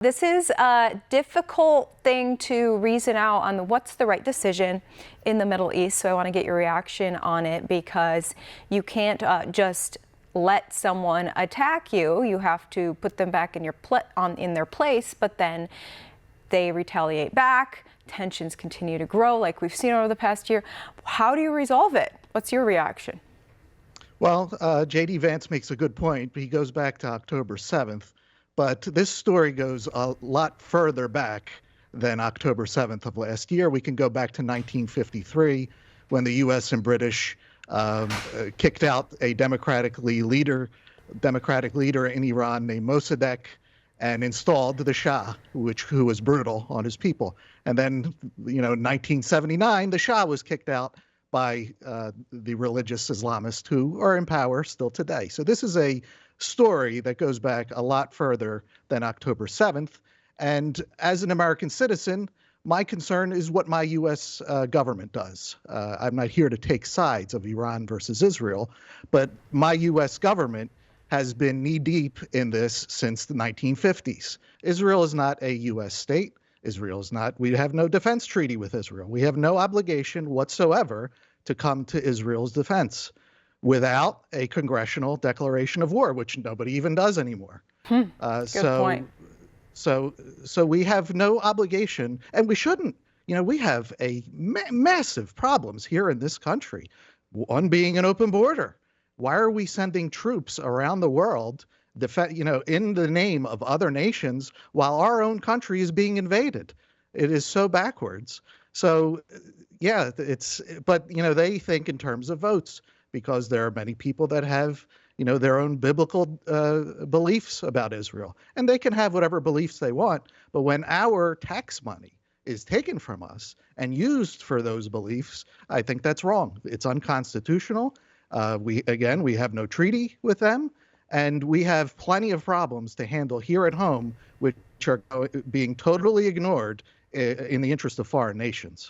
This is a difficult thing to reason out on what's the right decision in the Middle East. So I want to get your reaction on it, because you can't just let someone attack you. You have to put them back in their place, but then they retaliate back. Tensions continue to grow like we've seen over the past year. How do you resolve it? What's your reaction? Well, J.D. Vance makes a good point. He goes back to October 7th. But this story goes a lot further back than October 7th of last year. We can go back to 1953, when the U.S. and British kicked out a democratic leader in Iran named Mossadegh, and installed the Shah, who was brutal on his people. And then, in 1979, the Shah was kicked out by the religious Islamists who are in power still today. So this is a story that goes back a lot further than October 7th. And as an American citizen, my concern is what my U.S. Government does. I'm not here to take sides of Iran versus Israel, but my U.S. government has been knee-deep in this since the 1950s. Israel is not a U.S. state. We have no defense treaty with Israel. We have no obligation whatsoever to come to Israel's defense without a congressional declaration of war, which nobody even does anymore. Good point. So we have no obligation, and we shouldn't. We have a massive problems here in this country. One being an open border. Why are we sending troops around the world, in the name of other nations, while our own country is being invaded? It is so backwards. So, yeah, but they think in terms of votes, because there are many people that have, their own biblical beliefs about Israel. And they can have whatever beliefs they want. But when our tax money is taken from us and used for those beliefs, I think that's wrong. It's unconstitutional. We have no treaty with them. And we have plenty of problems to handle here at home, which are being totally ignored in the interest of foreign nations.